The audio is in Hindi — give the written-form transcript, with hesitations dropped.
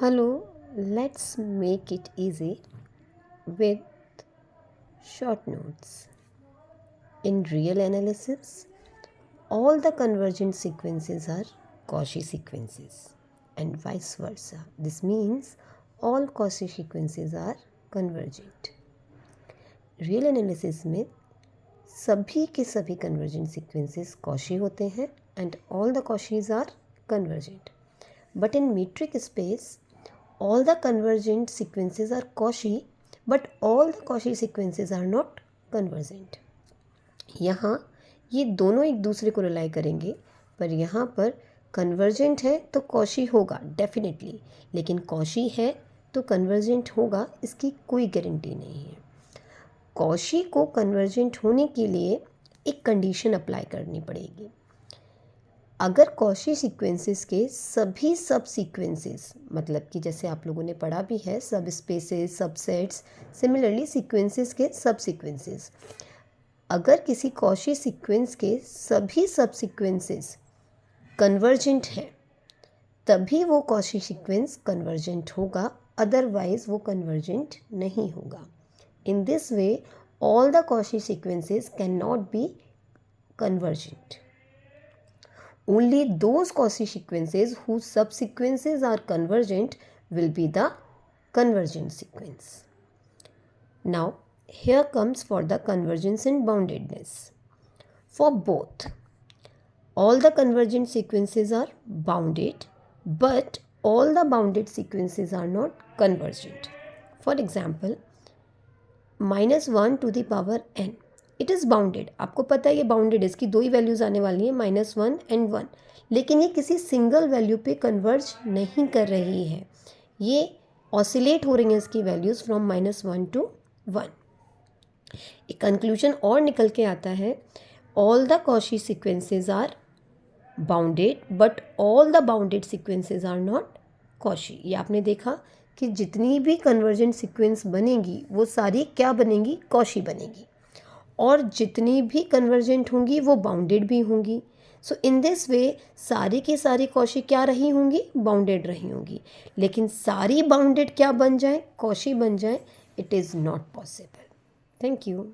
Hello, let's make it easy with short notes. In real analysis, all the convergent sequences are Cauchy sequences and vice versa. This means all Cauchy sequences are convergent. Real analysis में सभी के सभी convergent sequences Cauchy होते हैं and all the Cauchys are convergent. But in metric space, all the convergent sequences are Cauchy, but all the Cauchy sequences are not convergent. यहाँ ये दोनों एक दूसरे को रिलाई करेंगे, पर यहाँ पर कन्वर्जेंट है तो Cauchy होगा डेफिनेटली, लेकिन Cauchy है तो कन्वर्जेंट होगा इसकी कोई गारंटी नहीं है. Cauchy को कन्वर्जेंट होने के लिए एक कंडीशन अप्लाई करनी पड़ेगी. अगर Cauchy सीक्वेंसेस के सभी सब सीक्वेंसेस, मतलब कि जैसे आप लोगों ने पढ़ा भी है सब स्पेसेस, सबसेट्स, सिमिलरली सीक्वेंसेस के सब सीक्वेंसेस, अगर किसी Cauchy सीक्वेंस के सभी सब सीक्वेंसेस कन्वर्जेंट है तभी वो Cauchy सीक्वेंस कन्वर्जेंट होगा, अदरवाइज वो कन्वर्जेंट नहीं होगा. In this way all the Cauchy sequences cannot be convergent. Only those Cauchy sequences whose subsequences are convergent will be the convergent sequence. Now, here comes for the convergence and boundedness. For both, all the convergent sequences are bounded, but all the bounded sequences are not convergent. For example, -1 to the power n. It is bounded. आपको पता है ये बाउंडेड है, इसकी दो ही वैल्यूज़ आने वाली हैं -1 and 1, लेकिन ये किसी सिंगल वैल्यू पे कन्वर्ज नहीं कर रही है, ये ऑसिलेट हो रही हैं इसकी वैल्यूज़ फ्रॉम -1 to 1. एक कंक्लूजन और निकल के आता है, all the Cauchy sequences are bounded but all the bounded sequences are not Cauchy. ये आपने देखा कि जितनी भी कन्वर्जेंट सीक्वेंस बनेगी वो सारी क्या बनेंगी, Cauchy बनेगी, और जितनी भी कन्वर्जेंट होंगी वो बाउंडेड भी होंगी. सो इन दिस वे सारी की सारी Cauchy क्या रही होंगी, बाउंडेड रही होंगी, लेकिन सारी बाउंडेड क्या बन जाए, Cauchy बन जाए, it is not possible. Thank you.